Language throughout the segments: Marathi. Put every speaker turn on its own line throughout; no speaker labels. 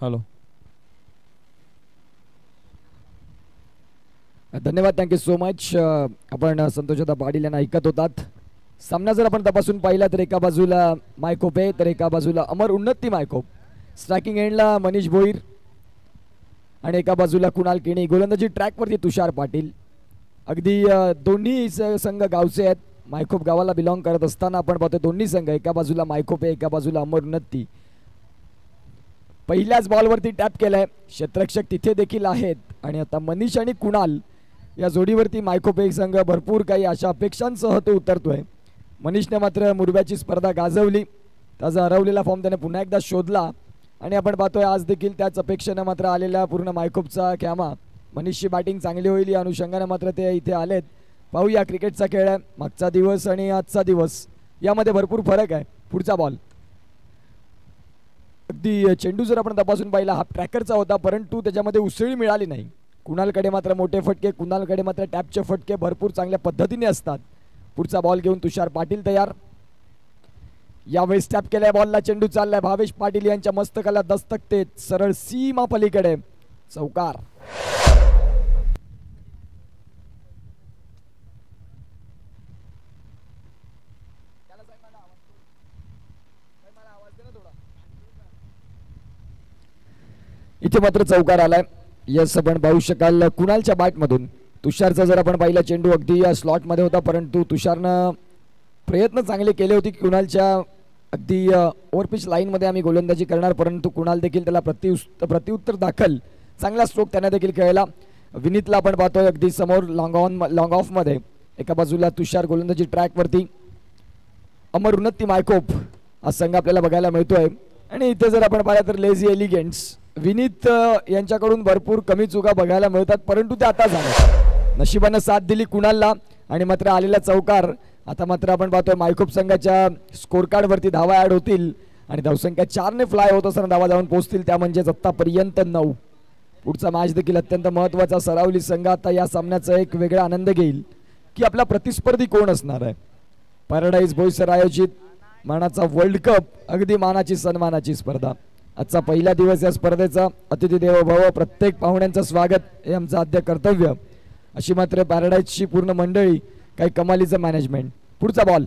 हॅलो.
धन्यवाद, थँक्यू सो मच. आपण संतोषदा पाटील यांना ऐकत होतात. सामना जर आपण तपासून पाहिला तर एका बाजूला मायकोप आहे तर एका बाजूला अमर उन्नती मायकोप. स्ट्रायकिंग एंडला मनीष भोईर आणि एका बाजूला कुणाल केणी. गोलंदाजी ट्रॅकवरती तुषार पाटील. अगदी दोन्ही संघ गावचे आहेत. मायकोप गावाला बिलॉंग करत असताना आपण पाहतो दोन्ही संघ, एका बाजूला मायकोप आहे एका बाजूला अमर उन्नती. पहिल्याच बॉलवरती टॅप केलाय. क्षेत्ररक्षक तिथे देखील आहेत आणि आता मनीष आणि कुणाल या जोडीवरती मायकोप एक संघ भरपूर काही अशा अपेक्षांसह तो उतरतोय. मनीषने मात्र मुरब्याची स्पर्धा गाजवली. त्याचा हरवलेला फॉर्म त्याने पुन्हा एकदा शोधला आणि आपण पाहतोय आज देखील त्याच अपेक्षेनं मात्र आलेला पूर्ण मायकोपचा कॅमा. मनीषची बॅटिंग चांगली होईल या अनुषंगाने मात्र ते इथे आलेत. पाहूया, क्रिकेटचा खेळ आहे. मागचा दिवस आणि आजचा दिवस यामध्ये भरपूर फरक आहे. पुढचा बॉल. अगदी चेंडू जर आपण तपासून पाहिला हा ट्रॅकरचा होता परंतु त्याच्यामध्ये उसळी मिळाली नाही. कुणालकडे मात्र मोठे फटके, कुणालकडे मात्र टॅपचे फटके भरपूर चांगल्या पद्धतीने असतात. पुढचा बॉल घेऊन तुषार पाटील तयार. यावेळेस टॅप केलाय बॉलला, चेंडू चाललाय. भावेश पाटील यांच्या मस्तकाला दस्तकते सरळ सीमा पलीकडे. चौकार. इथे मात्र चौकार आलाय. यस, आपण पाहू शकाल कुणालच्या बॅटमधून. तुषारचा जर आपण पाहिला चेंडू अगदी या स्लॉटमध्ये होता परंतु तुषारनं प्रयत्न चांगले केले होते की कुणालच्या अगदी ओव्हरपिच लाईनमध्ये आम्ही गोलंदाजी करणार, परंतु कुणाल देखील त्याला प्रत्युत्तर दाखल चांगला स्ट्रोक त्याने देखील खेळला. विनीतला आपण पाहतोय अगदी समोर लॉंग ऑफमध्ये. एका बाजूला तुषार गोलंदाजी ट्रॅकवरती, अमर उन्नती मायकोप हा संघ आपल्याला बघायला मिळतोय. आणि इथे जर आपण पाहिलं तर लेझी एलिगेंट्स विनीत यांच्याकडून भरपूर कमी चुका बघायला मिळतात परंतु ते आता झाले. नशिबानं साथ दिली कुणालला आणि मात्र आलेला चौकार. आता मात्र आपण पाहतोय मायकोप संघाच्या स्कोर कार्डवरती धावा ॲड होतील आणि धावसंख्या 4ने फ्लाय होत असताना धावा जाऊन पोहोचतील, त्या म्हणजेच आत्तापर्यंत 9. पुढचा मॅच देखील अत्यंत महत्त्वाचा. सरावली संघ आता या सामन्याचा एक वेगळा आनंद घेईल की आपला प्रतिस्पर्धी कोण असणार आहे. पॅराडाईज बोईसर आयोजित मानाचा वर्ल्ड कप, अगदी मानाची सन्मानाची स्पर्धा. आजचा पहिला दिवस या स्पर्धेचा. अतिथी देवो भव, प्रत्येक पाहुण्यांचं स्वागत हे आमचं आद्य कर्तव्य. अशी मात्र पॅराडाईजची पूर्ण मंडळी, काही कमालीचं मॅनेजमेंट. पुढचा बॉल.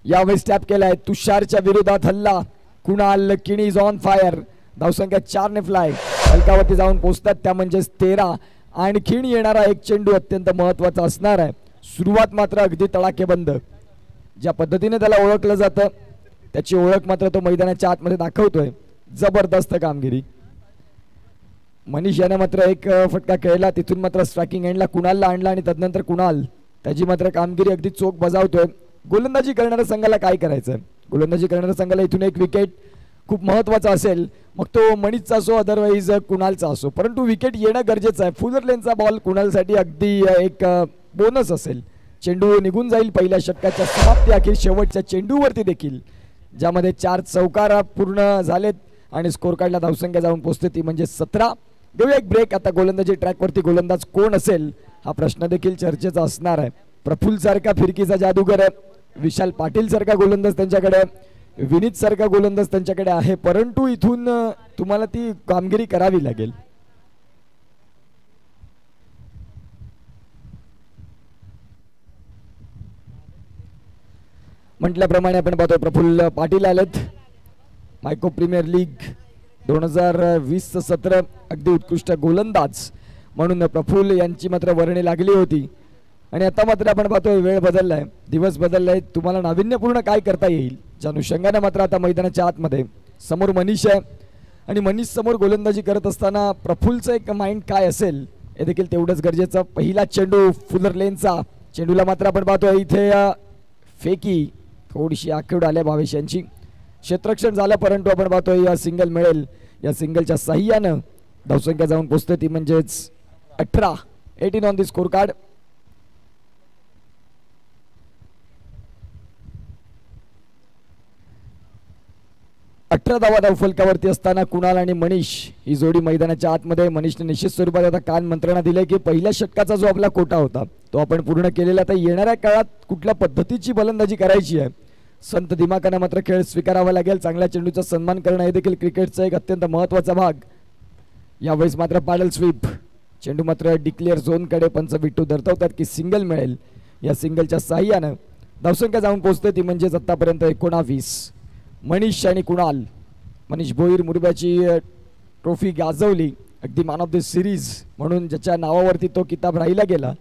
यावेळेस टॅप केलाय. तुषारच्या विरोधात हल्ला. कुणाल किणी इज ऑन फायर. धावसंख्या 4ने फ्लाय हलकावरती जाऊन पोहोचतात, त्या म्हणजेच 13. आणखीन येणारा एक चेंडू अत्यंत महत्त्वाचा असणार आहे. सुरुवात मात्र अगदी तडाखेबंद. ज्या पद्धतीने त्याला ओळखलं जातं त्याची ओळख मात्र तो मैदानाच्या आतमध्ये दाखवतोय. जबरदस्त कामगिरी. मनीष याने मात्र एक फटका खेळला, तिथून मात्र स्ट्रायकिंग एंडला कुणालला आणला आणि तदनंतर कुणाल त्याची मात्र कामगिरी अगदी चोख बजावतोय. गोलंदाजी करणाऱ्या संघाला काय करायचं? गोलंदाजी करणाऱ्या संघाला इथून एक विकेट खूप महत्त्वाचा असेल, मग तो मनीषचा असो अदरवाईज कुणालचा असो, परंतु विकेट येणं गरजेचं आहे. फुलर लेनचा बॉल कुणालसाठी अगदी एक बोनस असेल. चेंडू निघून जाईल पहिल्या षटकाच्या समाप्ती अखेर शेवटच्या चेंडूवरती देखील, ज्यामध्ये 4 चौकार पूर्ण झालेत आणि स्कोर कार्डला धावसंख्या जाऊन पोहोचते ती म्हणजे 17. देऊया एक ब्रेक. आता गोलंदाजी ट्रॅकवरती गोलंदाज कोण असेल हा प्रश्न देखील चर्चेचा असणार आहे. प्रफुल्ल सारखा फिरकीचा जादूगर आहे, विशाल पाटील सारखा गोलंदाज त्यांच्याकडे, विनीत सारखा गोलंदाज त्यांच्याकडे आहे, परंतु इथून तुम्हाला ती कामगिरी करावी लागेल. म्हटल्याप्रमाणे आपण पाहतो प्रफुल्ल पाटील आलेत. मायकोप प्रीमियर लीग 2020-17 अगदी उत्कृष्ट गोलंदाज म्हणून प्रफुल्ल यांची मात्र वर्णी लागली होती. आणि आता मात्र आपण पाहतोय वेळ बदललाय, दिवस बदललाय, तुम्हाला नाविन्यपूर्ण काय करता येईल ज्या अनुषंगाने मात्र आता मैदानाच्या आतमध्ये समोर मनीष आहे आणि मनीष समोर गोलंदाजी करत असताना प्रफुल्लचं एक माइंड काय असेल हे देखील तेवढंच गरजेचं. पहिला चेंडू फुलर लेनचा. चेंडूला मात्र आपण पाहतोय इथे फेकी थोडीशी आखूड आल्या भावेश यांची. क्षेत्ररक्षण झालं परंतु आपण पाहतोय या सिंगल मिळेल. या सिंगलच्या साह्यानं धावसंख्या जाऊन पोहोचते ती म्हणजेच 18 ऑन दी स्कोर कार्ड. धावा धावफलकावरती असताना कुणाल आणि मनीष ही जोडी मैदानाच्या आतमध्ये. मनीषने निश्चित स्वरूपात आता कान मंत्रणा दिले की पहिल्या षटकाचा जो आपला कोटा होता तो आपण पूर्ण केलेला. आता येणाऱ्या काळात कुठल्या पद्धतीची फलंदाजी करायची आहे, संत दिमाखानं मात्र खेळ स्वीकारावा लागेल. चांगल्या चेंडूचा सन्मान करणं हे देखील क्रिकेटचा एक अत्यंत महत्त्वाचा भाग. यावेळेस मात्र पॅडल स्वीप, चेंडू मात्र डिक्लेअर झोनकडे पंच बिट्टू दर्शवतात की सिंगल मिळेल. या सिंगलच्या साह्यानं धावसंख्या जाऊन पोहोचते ती म्हणजेच आत्तापर्यंत 19. मनीष आणि कुणाल, मनीष भोईर मुरब्याची ट्रॉफी गाजवली, अगदी मॅन ऑफ द सिरीज म्हणून ज्याच्या नावावरती तो किताब राहिला गेला.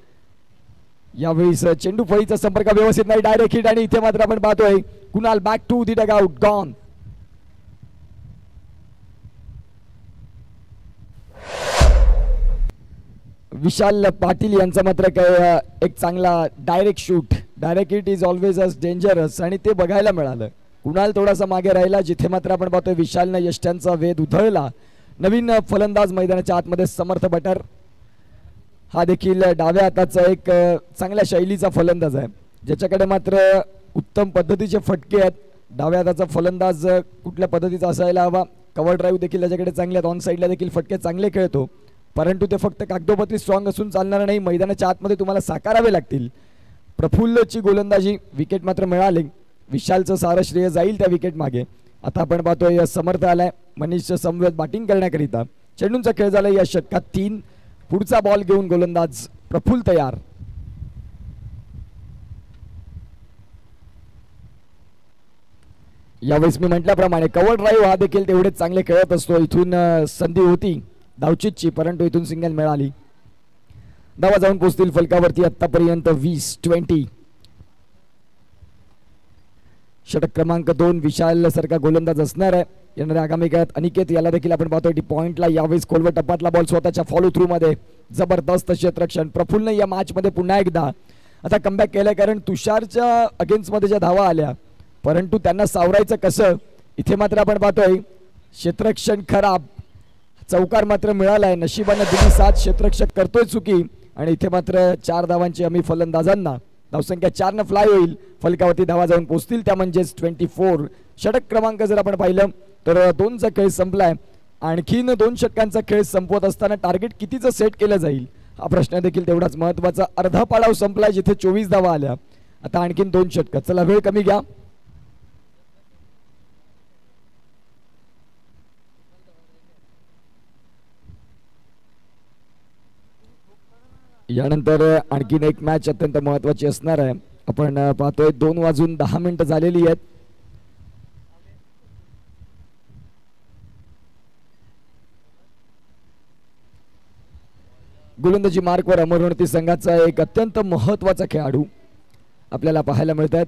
यावेळेस चेंडू फळीचा संपर्क व्यवस्थित नाही, डायरेक्ट हिट, आणि इथे मात्र आपण पाहतोय Kunal back to the dugout, gone. Vishal Patil यांचा मात्र काय एक चांगला direct shoot, direct hit is always as dangerous, आणि ते बघायला मिळालं. कुणाल थोडासा मागे राहिला, जिथे मात्र आपण पाहतोय विशालनं यष्ट्यांचा वेध उधळला. नवीन फलंदाज मैदानाच्या आतमध्ये समर्थ बटर, हा देखील डाव्या हाताचा एक चांगल्या शैलीचा फलंदाज आहे, ज्याच्याकडे मात्र उत्तम पद्धतीचे फटके आहेत. डाव्या हाताचा फलंदाज कुठल्या पद्धतीचा असायला हवा, कव्हर ड्राईव्ह देखील त्याच्याकडे चांगले आहेत, ऑन साईडला देखील फटके चांगले खेळतो, परंतु ते फक्त कागदोपत्री स्ट्रॉंग असून चालणार नाही, मैदानाच्या आतमध्ये तुम्हाला साकारावे लागतील. प्रफुल्लची गोलंदाजी, विकेट मात्र मिळाली. विशालचं सारं श्रेय जाईल त्या विकेट मागे. आता आपण पाहतोय समर्थ आलाय मनीषच्या समवेत बॅटिंग करण्याकरिता. चेंडूंचा खेळ झाला या षटकात 3. पुढचा बॉल घेऊन गोलंदाज प्रफुल्ल तयार. यावेळेस मी म्हटल्याप्रमाणे कव्हर ड्राईव्ह हा देखील तेवढेच चांगले खेळत असतो. इथून संधी होती धावचीतची, परंतु इथून सिंगल मिळाली. धावा जाऊन पोहोचतील फलकावरती आतापर्यंत 20-20. षटक क्रमांक 2 विशाल सारखा गोलंदाज असणार आहे येणाऱ्या आगामी काळात. अनिकेत याला देखील आपण पाहतोय पॉइंटला. यावेळेस खोलवर टप्प्यातला बॉल स्वतःच्या फॉलो थ्रू मध्ये जबरदस्त क्षेत्ररक्षण. प्रफुल्लनं या मॅच मध्ये पुन्हा एकदा आता कमबॅक केलं, कारण तुषारच्या अगेन्स्ट मध्ये ज्या धावा आल्या, परंतु त्यांना सावरायचं कसं. इथे मात्र आपण पाहतोय क्षेत्ररक्षण खराब, चौकार मात्र मिळालाय. नशिबानं दिली साथ, क्षेत्ररक्षक करतोय चुकी, आणि इथे मात्र 4 धावांची हमी फलंदाजांना. धावसंख्या 4 फ्लाय होईल, फलकावरती धावा जाऊन पोहोचतील त्या म्हणजेच 24. षटक क्रमांक जर आपण पाहिलं तर 2चा खेळ संपलाय. आणखीन 2 षटकांचा खेळ संपवत असताना टार्गेट कितीचं सेट केलं जाईल हा प्रश्न देखील तेवढाच महत्त्वाचा. अर्धा पाडाव संपलाय जिथे 24 धावा आल्या. आता आणखीन 2 षटक. चला वेळ कमी घ्या. यानंतर आणखीन एक मॅच अत्यंत महत्त्वाची असणार आहे. आपण पाहतोय 2:10 झालेली आहेत. गोलंदाजी मार्कवर अमरवणती संघाचा एक अत्यंत महत्त्वाचा खेळाडू आपल्याला पाहायला मिळतात.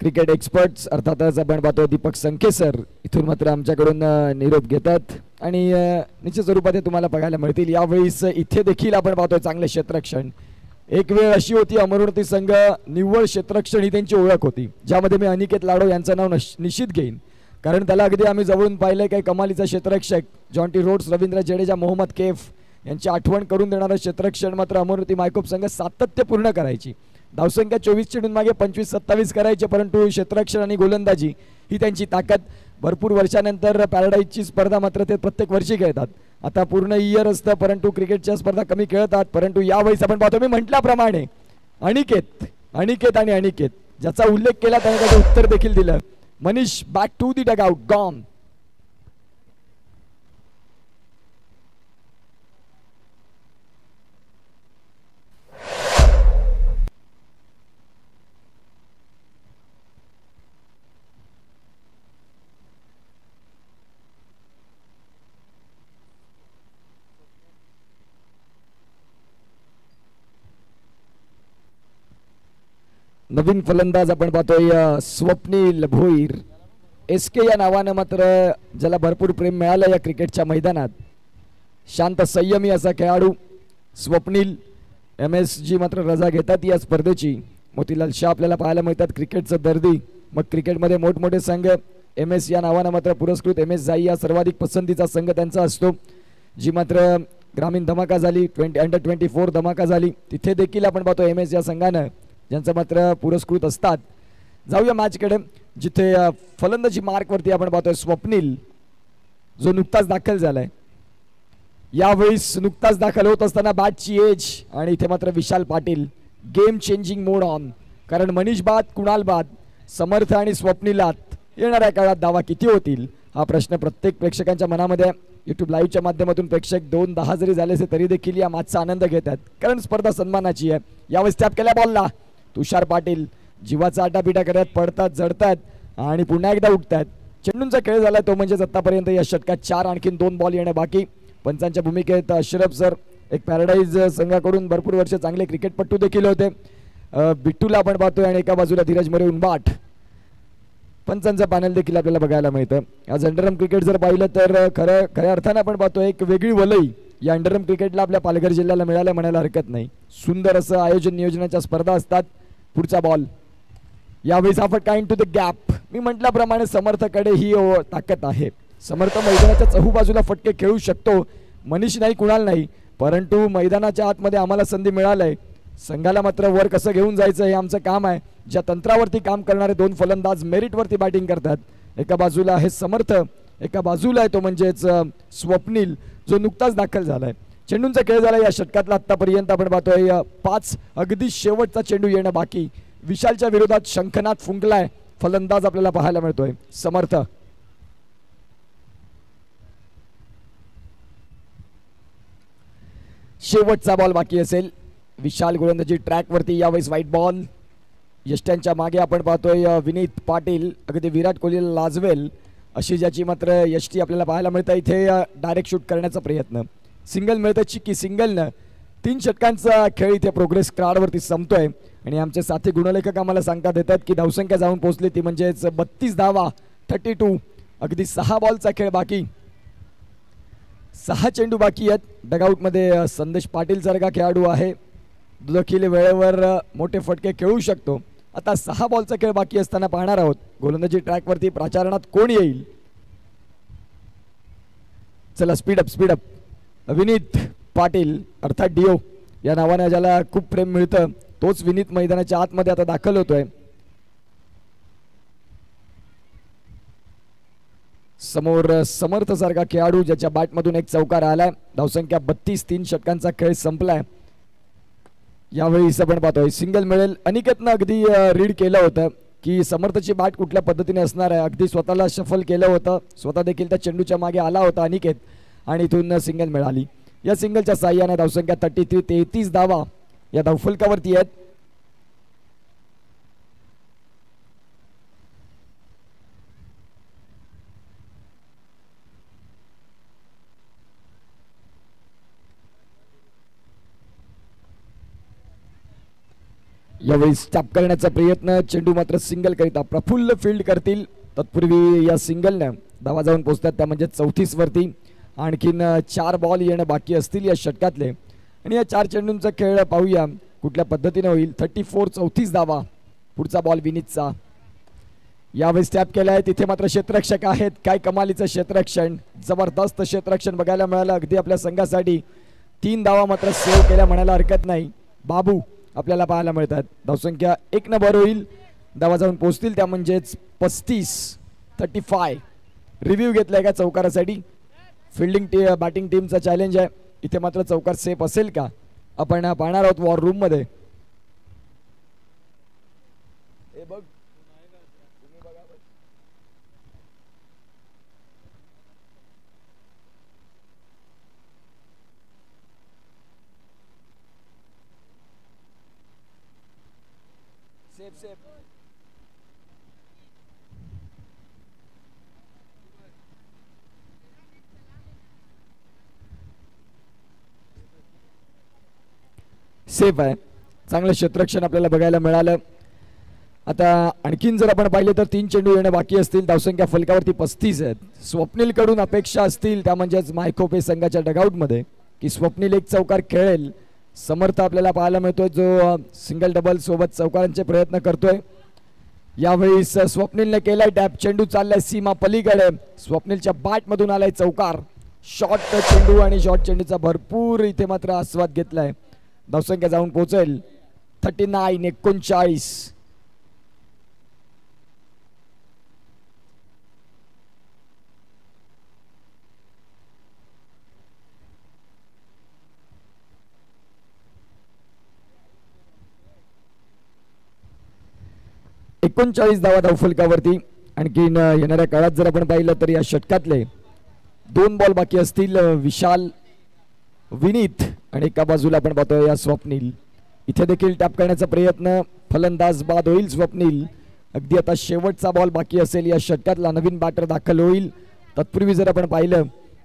क्रिकेट एक्सपर्ट्स अर्थातच आपण पाहतो दीपक संखे सर इथून मात्र आमच्याकडून निरोप घेतात आणि निश्चित स्वरूपात तुम्हाला बघायला मिळतील. यावेळेस इथे देखील आपण पाहतोय चांगले क्षेत्ररक्षण. एक वेळ अशी होती अमरवती संघ निव्वळ क्षेत्ररक्षण ही त्यांची ओळख होती, ज्यामध्ये मी अनिकेत लाडो यांचं नाव निश्चित घेईन, कारण त्याला अगदी आम्ही जवळून पाहिलंय. काही कमालीचा क्षेत्ररक्षक जॉन्टी रोड्स, रवींद्र जडेजा, मोहम्मद कैफ यांची आठवण करून देणारं क्षेत्ररक्षण मात्र अमरवती मायकोप संघ सातत्यपूर्ण करायची. धावसंख्या 24 चेंडून मागे 25-27 करायचे, परंतु क्षेत्ररक्षण आणि गोलंदाजी ही त्यांची ताकद. भरपूर वर्षानंतर पॅराडाईजची स्पर्धा मात्र ते प्रत्येक वर्षी खेळतात. आता पूर्ण इयर असतं, परंतु क्रिकेटच्या स्पर्धा कमी खेळतात. परंतु यावेळेस आपण पाहतो मी म्हटल्याप्रमाणे अनिकेत आणि अनिकेत ज्याचा उल्लेख केला त्याने त्याचं उत्तर देखील दिलं. Manish back to the dugout, gone. नवीन फलंदाज आपण पाहतोय स्वप्नील भोईर. SK या नावानं मात्र ज्याला भरपूर प्रेम मिळालं या क्रिकेटच्या मैदानात. शांत संयमी असा खेळाडू स्वप्नील. MSG मात्र रजा घेतात या स्पर्धेची. मोतीलाल शाह आपल्याला पाहायला मिळतात, क्रिकेटचं दर्दी. मग क्रिकेटमध्ये मोठमोठे संघ MS या नावानं मात्र पुरस्कृत. MS जाई या सर्वाधिक पसंतीचा संघ त्यांचा असतो, जी मात्र ग्रामीण धमाका झाली, अंडर-24 धमाका झाली, तिथे देखील आपण पाहतो MS या संघानं ज्यांचं मात्र पुरस्कृत असतात. जाऊया मॅचकडे, जिथे फलंदाजी मार्कवरती आपण पाहतोय स्वप्नील जो नुकताच दाखल झालाय. यावेळेस नुकताच दाखल होत असताना बॅटची एज आणि इथे मात्र Vishal Patil game changing mode on. कारण मनीष बाद, कुणाल बाद, समर्थ आणि स्वप्नीलात येणाऱ्या काळात धावा किती होतील हा प्रश्न प्रत्येक प्रेक्षकांच्या मनामध्ये. युट्यूब लाईव्हच्या माध्यमातून प्रेक्षक 2-10 जरी झाले असे तरी देखील या मॅचचा आनंद घेत आहेत, कारण स्पर्धा सन्मानाची आहे. यावेळेस टॅप केल्या बॉलला तुषार पाटील जीवाचा आटापिटा करत पडतात, जडतात आणि पुन्हा एकदा उठतात. चेंडूंचा खेळ झाला तो म्हणजेच आतापर्यंत या षटकात 4 आणखीन 2 बॉल येणं बाकी. पंचांच्या भूमिकेत अशरफ सर, एक पॅराडाईज संघाकडून भरपूर वर्ष चांगले क्रिकेटपटू देखील होते. बिट्टूला आपण पाहतोय आणि एका बाजूला धीरज मोरे उनबाट. पंचांचा पॅनल देखील आपल्याला बघायला मिळतं. आज अंडरम क्रिकेट जर पाहिलं तर खऱ्या अर्थानं आपण पाहतोय एक वेगळी वलई या अंडरम क्रिकेटला आपल्या पालघर जिल्ह्याला मिळायला म्हणायला हरकत नाही. सुंदर असं आयोजन नियोजनाच्या स्पर्धा असतात. पुढचा बॉल यावेळेस हा फटका इनटू द गॅप. मी म्हटल्याप्रमाणे समर्थकडे ही ताकद आहे. समर्थ मैदानाच्या चहूबाजूला फटके खेळू शकतो, मनीष नाही, कुणाल नाही, परंतु मैदानाच्या आतमध्ये आम्हाला संधी मिळालंय. संघाला मात्र वर कसं घेऊन जायचं हे आमचं काम आहे. ज्या तंत्रावरती काम करणारे 2 फलंदाज मेरिटवरती बॅटिंग करतात. एका बाजूला आहे समर्थ, एका बाजूला आहे तो म्हणजेच स्वप्नील जो नुकताच दाखल झालाय. चेंडूंचा खेळ झाला या षटकातला आतापर्यंत आपण पाहतोय 5 अगदी शेवटचा चेंडू येणं बाकी. विशालच्या विरोधात शंखनाद फुंकलाय फलंदाज आपल्याला पाहायला मिळतोय समर्थ. शेवटचा बॉल बाकी असेल. विशाल गोलंदाजी ट्रॅक वरती. यावेळेस व्हाईट बॉल. यष्ट्यांच्या मागे आपण पाहतोय विनीत पाटील अगदी विराट कोहलीला लाजवेल अशी ज्याची मात्र यष्टी आपल्याला पाहायला मिळतं. इथे डायरेक्ट शूट करण्याचा प्रयत्न. सिंगल मिळतं चिक्की सिंगलनं. 3 षटकांचा खेळ इथे प्रोग्रेस कार्डवरती संपतोय आणि आमचे साथी गुणलेखक आम्हाला सांगतात येतात की धावसंख्या जाऊन पोहोचली ती म्हणजेच 32 धावा, 32. अगदी 6 बॉलचा खेळ बाकी, 6 चेंडू बाकी आहेत. डगआउटमध्ये संदेश पाटील सारखा खेळाडू आहे, देखील वेळेवर मोठे फटके खेळू शकतो. आता 6 बॉलचा खेळ बाकी असताना पाहणार आहोत गोलंदाजी ट्रॅकवरती प्राचारणात कोण येईल. चला स्पीडअप. विनीत पाटील अर्थात डिओ या नावाने ज्याला खूप प्रेम मिळतं तोच विनीत मैदानाच्या आतमध्ये आता दाखल होतोय. समोर समर्थ सारखा खेळाडू ज्याच्या बॅटमधून एक चौकार आलाय. धावसंख्या 32. 3 षटकांचा खेळ संपलाय. यावेळी आपण पाहतोय सिंगल मिळेल. अनिकेतनं अगदी रीड केलं होतं की समर्थची बॅट कुठल्या पद्धतीने असणार आहे. अगदी स्वतःला शफल केलं होतं, स्वतः देखील त्या चेंडूच्या मागे आला होता अनिकेत आणि इथून सिंगल मिळाली. या सिंगलच्या साह्याने धावसंख्या 33. 33 धावा या धावफलकावरती आहेत. यावेळी स्टॉप करण्याचा प्रयत्न. चेंडू मात्र सिंगल करिता प्रफुल्ल फील्ड करतील. तत्पूर्वी या सिंगलने धावा जाऊन पोहोचतात त्या म्हणजे 34 वरती. आणखीन 4 बॉल येणं बाकी असतील या षटकातले आणि या 4 चेंडूंचा खेळ पाहूया कुठल्या पद्धतीने होईल. 34. 34 धावा. पुढचा बॉल विनीतचा. यावेळी टॅप केलाय. तिथे मात्र क्षेत्ररक्षक आहेत. काय कमालीचं क्षेत्ररक्षण, जबरदस्त क्षेत्ररक्षण बघायला मिळालं अगदी आपल्या संघासाठी. 3 धावा मात्र सेव्ह केल्या म्हणायला हरकत नाही. बाबू आपल्याला पाहायला मिळतात. धावसंख्या 1 न भर होईल. धावा जाऊन पोहोचतील त्या म्हणजेच 35. 35. रिव्ह्यू घेतलाय का चौकारासाठी. फिल्डिंग बॅटिंग टीमचा चॅलेंज आहे. इथे मात्र चौकार सेफ असेल का आपण पाहणार आहोत वॉर रूम मध्ये. सेफ. सेफ आहे. चांगलं क्षेत्ररक्षण आपल्याला बघायला मिळालं. आता आणखीन जर आपण पाहिले तर 3 चेंडू येणं बाकी असतील. धावसंख्या फलकावरती 35 आहेत. स्वप्नील कडून अपेक्षा असतील त्या म्हणजेच मायकोपे संघाच्या डगआउटमध्ये की स्वप्नील एक चौकार खेळेल. समर्थ आपल्याला पाहायला मिळतोय जो सिंगल डबल सोबत चौकारांचे प्रयत्न करतोय. यावेळी स्वप्नीलने केलाय टॅप. चेंडू चाललाय सीमा पलीकडे. स्वप्नीलच्या बॅटमधून आलाय चौकार. शॉर्ट चेंडू आणि शॉर्ट चेंडूचा भरपूर इथे मात्र आस्वाद घेतलाय. धावसंख्या जाऊन पोहोचेल 39. 39. 39 धावा धावफलकावरती. आणखीन येणाऱ्या काळात जर आपण पाहिलं तर या षटकातले 2 बॉल बाकी असतील. विशाल, विनीत आणि एका बाजूला आपण पाहतोय या स्वप्नील. इथे देखील टॅप करण्याचा प्रयत्न, फलंदाज बाद होईल स्वप्नील. अगदी आता शेवटचा बॉल बाकी असेल. या षटकातला नवीन बॅटर दाखल होईल. तत्पूर्वी जर आपण पाहिलं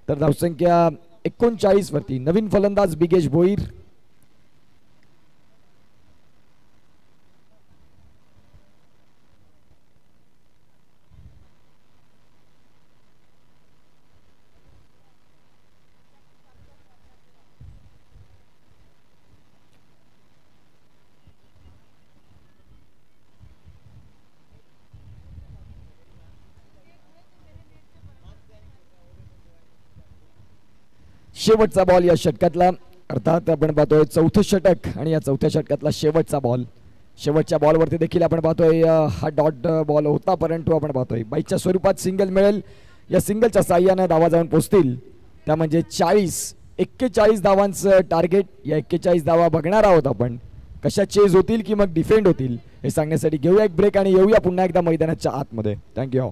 तर धावसंख्या 39 वरती नवीन फलंदाज बिगेश भोईर. शेवटचा बॉल या षटकातला, अर्थात आपण पाहतोय चौथं षटक आणि या चौथ्या षटकातला शेवटचा बॉल. शेवटच्या बॉलवरती देखील आपण पाहतोय हा डॉट बॉल होता, परंतु आपण पाहतोय बाईच्या स्वरूपात सिंगल मिळेल. या सिंगलच्या साह्यानं धावा जाऊन पोहोचतील. त्या म्हणजे 41 धावांचं टार्गेट. या 41 धावा बघणार आहोत आपण कशा चेज होतील की मग डिफेंड होतील हे सांगण्यासाठी घेऊया एक ब्रेक आणि येऊया पुन्हा एकदा मैदानाच्या आतमध्ये. थँक्यू.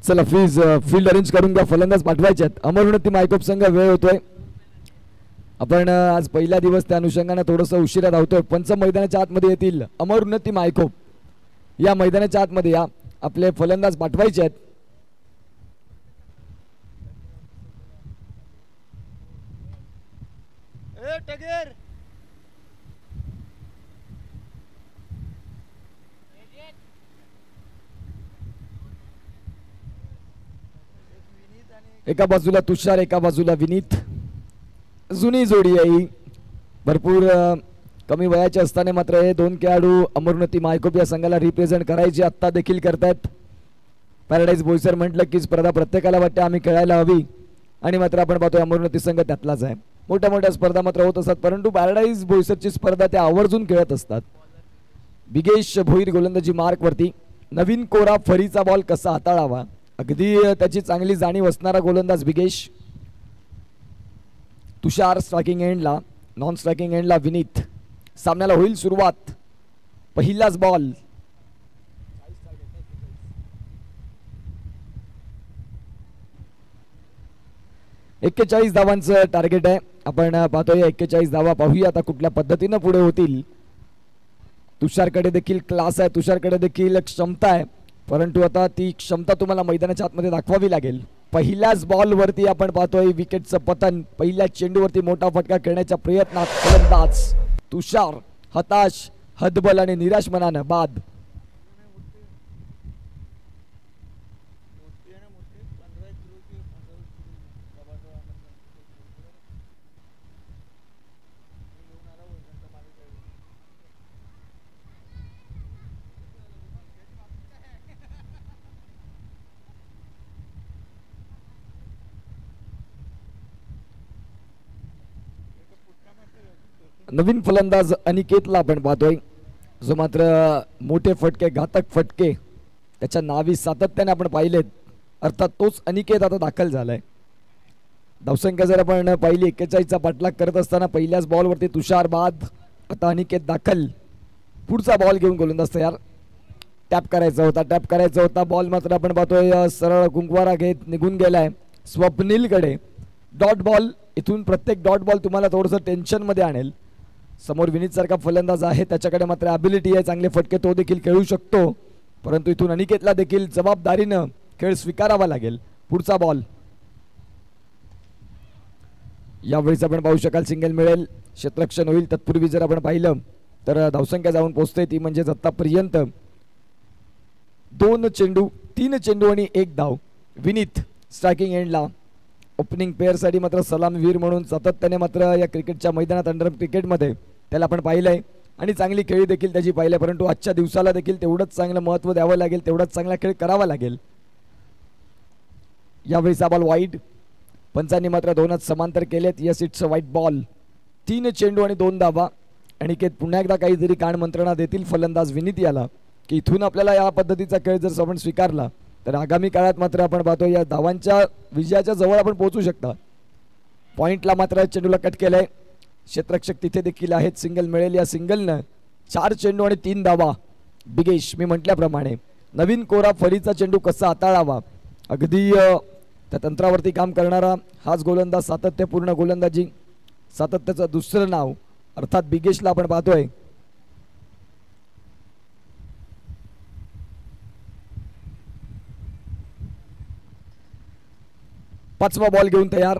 चला प्लीज फील्ड अरेंज करून घ्या. फलंदाज पाठवायचे आहेत. अमरउन्नती मायकोप संघ वेळ होतोय. आपण आज पहिला दिवस त्या अनुषंगाने थोडंसं उशिरा धावतोय. पंच मैदानाच्या आतमध्ये येतील. अमरउन्नती मायकोप या मैदानाच्या आतमध्ये या. आपले फलंदाज पाठवायचे आहेत. एका बाजूला तुषार, एका बाजूला विनीत. जुनी जोडी आहे. भरपूर कमी वयाचे असताना मात्र हे दोन खेळाडू अमरउन्नती मायकोप या संघाला रिप्रेझेंट करायचे आत्ता देखील करतायत. पॅराडाईज बोईसर म्हटलं की स्पर्धा प्रत्येकाला वाटते आम्ही खेळायला हवी आणि मात्र आपण पाहतोय अमरउन्नती संघ त्यातलाच आहे. मोठ्या मोठ्या स्पर्धा मात्र होत असतात, परंतु पॅराडाईज बोईसरची स्पर्धा त्या आवर्जून खेळत असतात. बिगेश भोईर गोलंदाजी मार्क वरती. नवीन कोरा फरीचा बॉल कसा हाताळावा अगदी त्याची चांगली जाणीव असणारा गोलंदाज बिगेश. तुषार स्ट्रायकिंग एंडला, नॉन स्ट्रायकिंग एंडला विनीत. सामन्याला होईल सुरुवात. पहिलाच बॉल. एक्केचाळीस धावांचं टार्गेट आहे. आपण पाहतोय 41 धावा. पाहूया आता कुठल्या पद्धतीनं पुढे होतील. तुषारकडे देखील क्लास आहे, तुषारकडे देखील क्षमता आहे, परंतु आता ती क्षमता तुम्हाला मैदानाच्या आतमध्ये दाखवावी लागेल. पहिल्याच बॉल वरती आपण पाहतोय विकेटचं पतन. पहिल्या चेंडूवरती मोठा फटका खेळण्याच्या प्रयत्नात फलंदाज तुषार हताश, हतबल आणि निराश मनानं बाद. नवीन फलंदाज अनिकेतला आपण पाहतोय, जो मात्र मोठे फटके, घातक फटके त्याच्या नावी सातत्याने आपण पाहिलेत. अर्थात तोच अनिकेत आता दाखल झालाय. धावसंख्या जर आपण पहिली 41चा पाठलाग करत असताना पहिल्याच बॉलवरती तुषार बाद. आता अनिकेत दाखल. पुढचा बॉल घेऊन गोलंदाज तयार. टॅप करायचा होता बॉल मात्र आपण पाहतोय सरळ गुंगवारा घेत निघून गेलाय स्वप्नीलकडे. Dot ball. इथून प्रत्येक डॉट बॉल तुम्हाला थोडंसं टेन्शनमध्ये आणेल. समोर विनीत सारखा फलंदाज आहे, त्याच्याकडे मात्र ॲबिलिटी आहे, चांगले फटके तो देखील खेळू शकतो. परंतु इथून अनिकेतला देखील जबाबदारीनं खेळ स्वीकारावा लागेल. पुढचा बॉल. यावेळीच आपण पाहू शकाल सिंगल मिळेल, क्षेत्ररक्षण होईल. तत्पूर्वी जर आपण पाहिलं तर धावसंख्या जाऊन पोहोचते ती म्हणजेच आतापर्यंत 2 चेंडू 3 चेंडू आणि 1 धाव. विनीत स्ट्रायकिंग एंडला. ओपनिंग पेअरसाठी मात्र सलामीवीर म्हणून सातत्याने मात्र या क्रिकेटच्या मैदानात अंडर क्रिकेटमध्ये त्याला आपण पाहिलंय आणि चांगली खेळी देखील त्याची पाहिली. परंतु आजच्या दिवसाला देखील तेवढंच चांगलं महत्त्व द्यावं लागेल, तेवढाच चांगला खेळ करावा लागेल. यावेळीचा बॉल वाईड. पंचांनी मात्र 2च समांतर केलेत. यस, इट्स अ वाईट बॉल. 3 चेंडू आणि 2 धावा. अनिकेत पुन्हा एकदा काहीतरी कान मंत्रणा देतील फलंदाज विनीत याला की इथून आपल्याला या पद्धतीचा खेळ जर आपण स्वीकारला तर आगामी काळात मात्र आपण पाहतो या धावांच्या विजयाच्या जवळ आपण पोहोचू शकता. पॉइंटला मात्र चेंडूला कट केलंय. क्षेत्ररक्षक तिथे देखील आहेत. सिंगल मिळेल. या सिंगलनं 4 चेंडू आणि 3 धावा. बिगेश मी म्हटल्याप्रमाणे नवीन कोरा फळीचा चेंडू कसा हाताळावा अगदी त्या तंत्रावरती काम करणारा हाच गोलंदाज. सातत्यपूर्ण गोलंदाजी, सातत्याचं दुसरं नाव अर्थात बिगेशला आपण पाहतोय. पाचवा बॉल घेऊन तयार.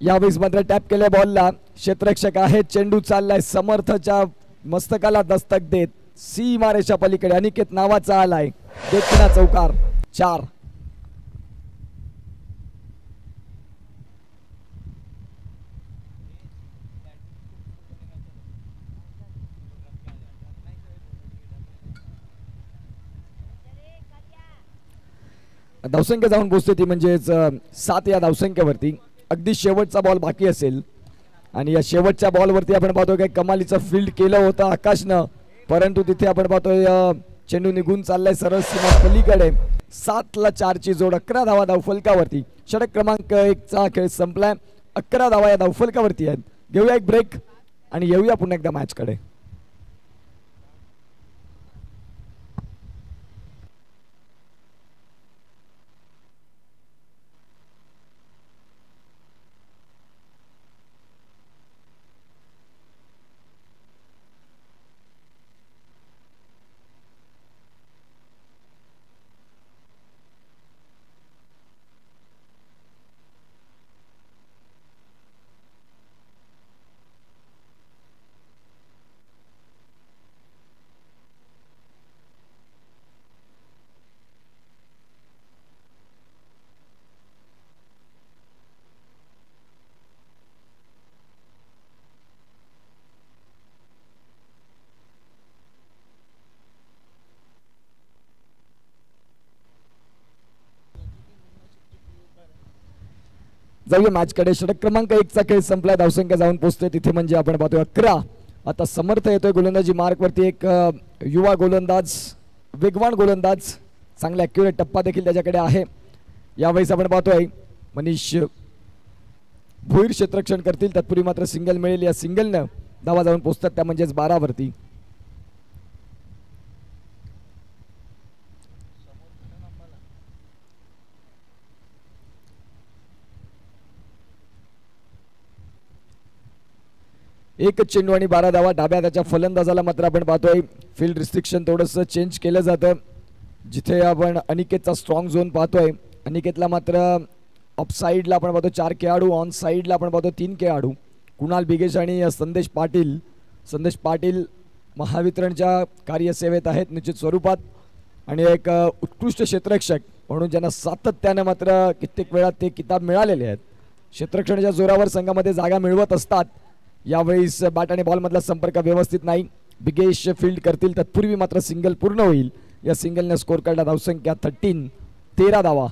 यावेळेस मात्र टॅप केल्या बॉलला क्षेत्ररक्षक आहेत. चेंडू चाललाय समर्थच्या मस्तकाला दस्तक देत सीमारेषा पलीकडे अनिकेत नावाचा आलाय. देखील चौकार. 4. धावसंख्या जाऊन पोहोचते ती म्हणजेच 7 या धावसंख्येवरती. अगदी शेवटचा बॉल बाकी असेल आणि या शेवटच्या बॉलवरती आपण पाहतोय काही कमालीचं फील्ड केलं होतं आकाशनं. परंतु तिथे आपण पाहतोय चेंडू निघून चाललाय सरळ सीमा पलीकडे. 7ला 4ची जोड. 11 धावा धावफलकावरती. षटक क्रमांक 1चा खेळ संपलाय. 11 धावा या धावफलकावरती आहेत. घेऊया एक ब्रेक आणि येऊया पुन्हा एकदा मॅचकडे. जाऊया मॅचकडे. षटक क्रमांक 1चा खेळ संपला. धावसंख्या जाऊन पोहोचते तिथे म्हणजे आपण पाहतोय 11. आता समर्थ येतोय गोलंदाजी मार्कवरती. एक युवा गोलंदाज, वेगवान गोलंदाज, चांगला ॲक्युरेट टप्पा देखील त्याच्याकडे आहे. यावेळेस आपण पाहतोय मनीष भोईर क्षेत्ररक्षण करतील. तत्पूर्वी मात्र सिंगल मिळेल. या सिंगलनं धावा जाऊन पोहोचतात त्या म्हणजेच 12 वरती. एक चेंडू आणि 12 धावा. डाव्या त्याच्या फलंदाजाला मात्र आपण पाहतोय फील्ड रिस्ट्रिक्शन थोडंसं चेंज केलं जातं. जिथे आपण अनिकेतचा स्ट्रॉंग झोन पाहतोय. अनिकेतला मात्र ऑफ साईडला आपण पाहतो 4 खेळाडू. ऑन साईडला आपण पाहतो 3 खेळाडू. कुणाल बिगेश आणि संदेश पाटील. संदेश पाटील महावितरणच्या कार्यसेवेत आहेत निश्चित स्वरूपात आणि एक उत्कृष्ट क्षेत्ररक्षक म्हणून ज्यांना सातत्याने मात्र कित्येक वेळा ते किताब मिळालेले आहेत. क्षेत्ररक्षणाच्या जोरावर संघामध्ये जागा मिळवत असतात. यावेळेस बॅट आणि बॉलमधला संपर्क व्यवस्थित नाही. बिगेश फील्ड करतील. तत्पूर्वी मात्र सिंगल पूर्ण होईल. या सिंगलने स्कोर काढला धावसंख्या 13. 13 धावा.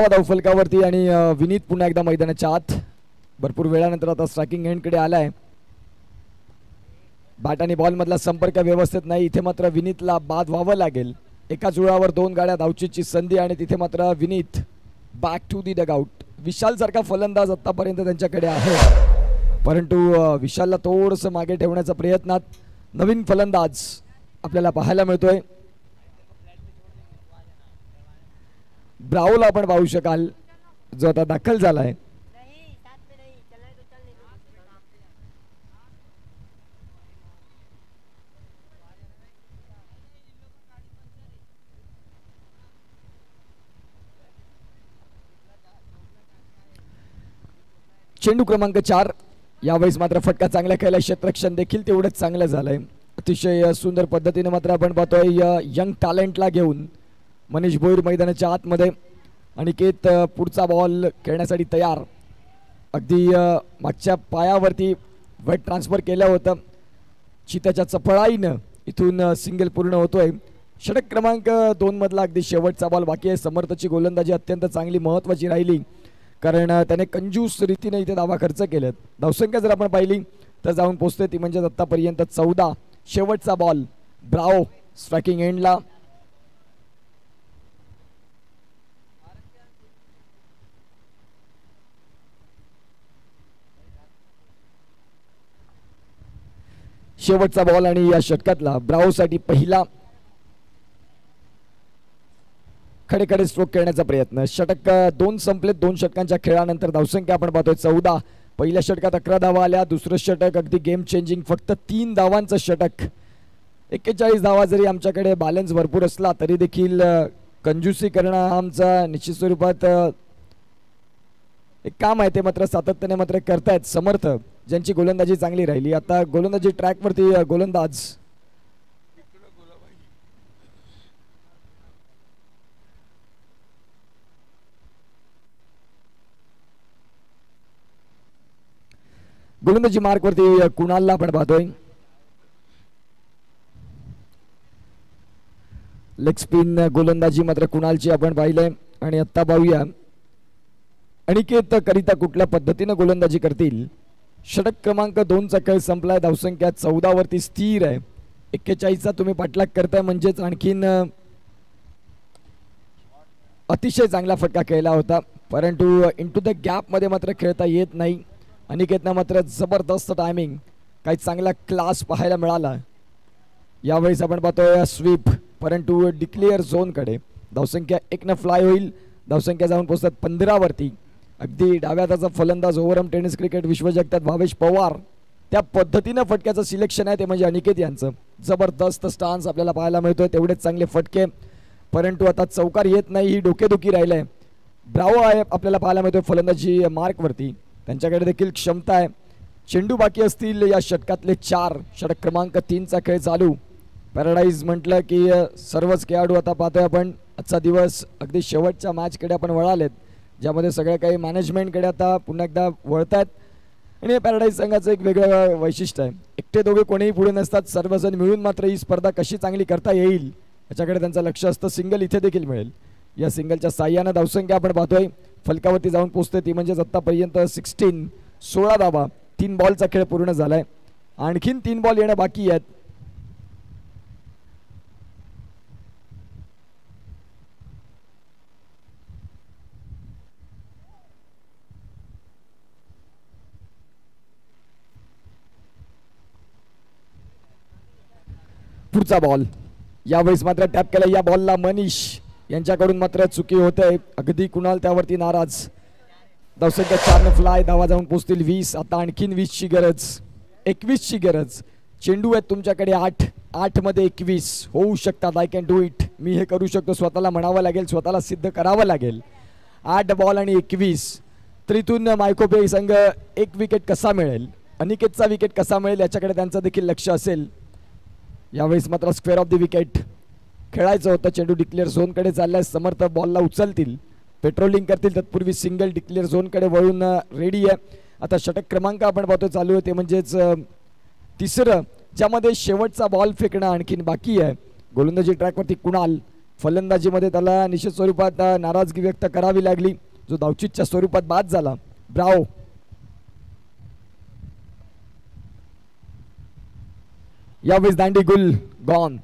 धावफलकावरती आणि विनीत पुन्हा एकदा मैदानाच्या आत. भरपूर वेळानंतर आता स्ट्रायकिंग एंडकडे आलाय. बॅट आणि बॉल मधला संपर्क व्यवस्थित नाही. इथे मात्र विनीतला बाद व्हावं लागेल. एकाच वेळावर 2 गाड्या धावचीची संधी आणि तिथे मात्र Vineet back to the dugout. Vishal सारखा फलंदाज आतापर्यंत त्यांच्याकडे आहे, परंतु विशालला थोडंसं मागे ठेवण्याचा प्रयत्नात नवीन फलंदाज आपल्याला पाहायला मिळतोय. ब्रावोला आपण पाहू शकाल जो आता दाखल झालाय. चेंडू क्रमांक 4. यावेळेस मात्र फटका चांगला खेळला, क्षेत्ररक्षण देखील तेवढंच चांगलं झालंय. अतिशय सुंदर पद्धतीने मात्र आपण पाहतोय यंग टॅलेंटला घेऊन मनीष भोईर मैदानाच्या आतमध्ये. अनिकेत पुढचा बॉल खेळण्यासाठी तयार. अगदी मागच्या पायावरती वेट ट्रान्सफर केलं होतं. चिताच्या चपळाईनं इथून सिंगल पूर्ण होतोय. षटक क्रमांक 2 मधला अगदी शेवटचा बॉल बाकी आहे. समर्थची गोलंदाजी अत्यंत चांगली महत्वाची राहिली, कारण त्याने कंजूस रीतीने इथे धावा खर्च केलेत. धावसंख्या जर आपण पाहिली तर जाऊन पोहोचते ती म्हणजे आतापर्यंत 14. शेवटचा बॉल ब्रावो स्ट्रायकिंग एंडला. शेवटचा बॉल आणि या षटकातला ब्रावोसाठी पहिला खडे स्ट्रोक खेळण्याचा प्रयत्न. षटक 2 संपलेत. 2 षटकांच्या खेळानंतर धावसंख्या आपण पाहतोय 14. पहिल्या षटकात 11 धावा आल्या. दुसरं षटक अगदी गेम चेंजिंग, फक्त 3 धावांचं षटक. 41 धावा जरी आमच्याकडे बॅलन्स भरपूर असला तरी देखील कंजूसी करणं आमचा निश्चित स्वरूपात एक काम आहे. ते मात्र सातत्याने मात्र करतायत समर्थ, ज्यांची गोलंदाजी चांगली राहिली. आता गोलंदाजी ट्रॅकवरती गोलंदाज गोलंदाजी मार्कवरती कुणालला आपण पाहतोय. लेग स्पिन गोलंदाजी मात्र कुणालची आपण पाहिलंय. आणि आता पाहूया अनिकेत करिता कुठल्या पद्धतीने गोलंदाजी करतील. षटक क्रमांक 2चा खेळ संपलाय. धावसंख्या 14 वरती स्थिर आहे. 41चा तुम्ही पाठलाग करताय म्हणजेच आणखीन अतिशय चांगला फटका खेळला होता, परंतु इंटू द गॅप मध्ये मात्र खेळता येत नाही. अनिकेतनं मात्र जबरदस्त टायमिंग, काही चांगला क्लास पाहायला मिळाला. यावेळेस आपण पाहतोय स्वीप, परंतु डिक्लेअर झोनकडे. धावसंख्या 1 फ्लाय होईल. धावसंख्या जाऊन पोहोचतात 15 वरती. अगदी डाव्या हाताचा फलंदाज ओव्हरआर्म टेनिस क्रिकेट विश्वजगतात भावेश पवार, त्या पद्धतीनं फटक्याचं सिलेक्शन आहे ते म्हणजे अनिकेत यांचं. जबरदस्त स्टान्स आपल्याला पाहायला मिळतोय, तेवढेच चांगले फटके, परंतु आता चौकार येत नाही ही डोकेदुखी राहिलंय. ब्रावो आहे आपल्याला पाहायला मिळतोय फलंदाजी मार्कवरती, त्यांच्याकडे देखील क्षमता आहे. चेंडू बाकी असतील या षटकातले 4. षटक क्रमांक 3चा खेळ चालू. पॅराडाईज म्हटलं की सर्वच खेळाडू आता पाहतोय आपण. आजचा दिवस अगदी शेवटच्या मॅचकडे आपण वळालेत, ज्यामध्ये सगळ्या काही मॅनेजमेंटकडे आता पुन्हा एकदा वळतात. आणि पॅराडाईज संघाचं एक वेगळं वैशिष्ट्य आहे, एकटे दोघे कोणीही पुढे नसतात, सर्वजण मिळून मात्र ही स्पर्धा कशी चांगली करता येईल याच्याकडे त्यांचं लक्ष असतं. सिंगल इथे देखील मिळेल. या सिंगलच्या साह्यानं धावसंख्या आपण पाहतोय फलकावरती जाऊन पोहोचते ती म्हणजे आतापर्यंत 16 धावा. 3 बॉलचा खेळ पूर्ण झालाय, आणखीन 3 बॉल येणं बाकी आहेत. पुढचा बॉल यावेळेस मात्र टॅप केला. या बॉलला मनीष यांच्याकडून मात्र चुकी होते. अगदी कुणाल त्यावरती नाराज. धावसंख्या 4 फ्लाय. धावा जाऊन पोहोचतील 20. आता आणखीन 20ची गरज, 21ची गरज. चेंडू आहेत तुमच्याकडे 8 मध्ये 21 होऊ शकतात. आय कॅन डू इट, मी हे करू शकतो, स्वतःला म्हणावं लागेल, स्वतःला सिद्ध करावं लागेल. 8 बॉल आणि 21. तर इथून मायकोपे संघ 1 विकेट कसा मिळेल, अनिकेतचा विकेट कसा मिळेल याच्याकडे त्यांचं देखील लक्ष असेल. यावेळेस मात्र स्क्वेअर ऑफ द विकेट खेळायचं होतं. चेंडू डिक्लेअर झोनकडे चाललाय. समर्थ बॉलला उचलतील, पेट्रोलिंग करतील, तत्पूर्वी सिंगल डिक्लेअर झोनकडे वळून रेडी आहे. आता षटक क्रमांक आपण पाहतो चालू आहे ते म्हणजेच 3रं, ज्यामध्ये शेवटचा बॉल फेकणं आणखीन बाकी आहे. गोलंदाजी ट्रॅकवरती कुणाल, फलंदाजीमध्ये त्याला निश्चित स्वरूपात नाराजगी व्यक्त करावी लागली, जो धावचीतच्या स्वरूपात बाद झाला. ब्रावो यावेळेस दांडी गुल गॉन.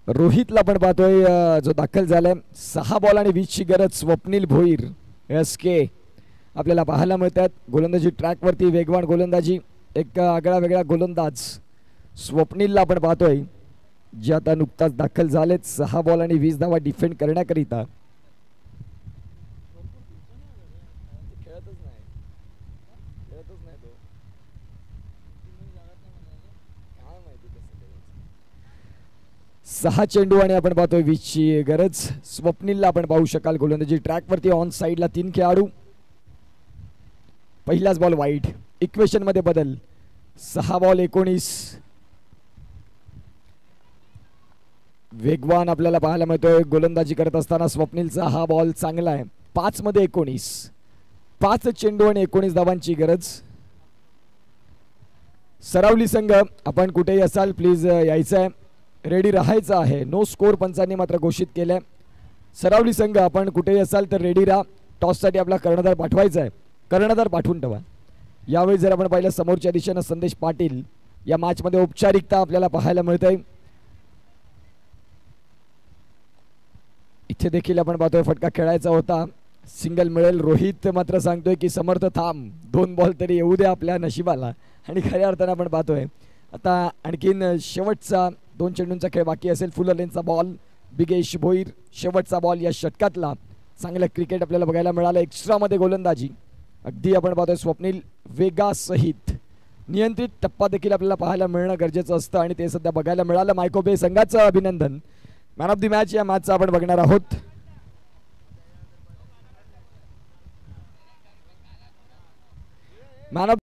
रोहितला पण पाहतोय जो दाखल झालाय. 6 बॉल आणि 20 ची गरज. स्वप्नील भोईर SK आपल्याला पाहायला मिळतात. गोलंदाजी ट्रॅकवरती वेगवान गोलंदाजी, एक आगळा वेगळा गोलंदाज स्वप्नीलला आपण पाहतोय जे आता नुकताच दाखल झालेत. 6 बॉल आणि 20 धावा डिफेंड करण्याकरिता. सहा चेंडू आणि आपण पाहतोय 20 ची गरज. स्वप्नीलला आपण पाहू शकाल गोलंदाजी ट्रॅकवरती. ऑन साइडला 3 खेळाडू. पहिलाच बॉल वाईड. इक्वेशन मध्ये बदल. 6 बॉल 19. वेगवान आपल्याला पाहायला मिळतोय गोलंदाजी करत असताना स्वप्नीलचा हा बॉल चांगला आहे. 5 मध्ये 19. 5 चेंडू आणि 19 धावांची गरज. सरावली संघ आपण कुठेही असाल प्लीज यायचं आहे, रेडी राहायचं आहे. नो स्कोर पंचांनी मात्र घोषित केलंय. सरावली संघ आपण कुठेही असाल तर रेडी राहा. टॉससाठी आपला कर्णधार पाठवायचा आहे. कर्णधार पाठवून ठेवा. यावेळी जर आपण पाहिलं समोरच्या दिशेनं संदेश पाटील या मॅचमध्ये औपचारिकता आपल्याला पाहायला मिळते. इथे देखील आपण पाहतोय फटका खेळायचा होता, सिंगल मिळेल. रोहित मात्र सांगतोय की समर्थ थांब, 2 बॉल तरी येऊ दे आपल्या नशिबाला. आणि खऱ्या अर्थानं आपण पाहतोय आता आणखीन शेवटचा 2 चेंडूंचा खेळ बाकी असेल. फुल लेनचा बॉल बिगेश भोईर. शेवटचा बॉल या षटकातला. चांगलं क्रिकेट आपल्याला बघायला मिळालं. एक्स्ट्रामध्ये गोलंदाजी अगदी आपण पाहतोय स्वप्नील वेगासहित. नियंत्रित टप्पा देखील आपल्याला पाहायला मिळणं गरजेचं असतं आणि ते सध्या बघायला मिळालं. मायकोबे संघाचं अभिनंदन. मॅन ऑफ द मॅच या मॅचचा आपण बघणार आहोत. Man of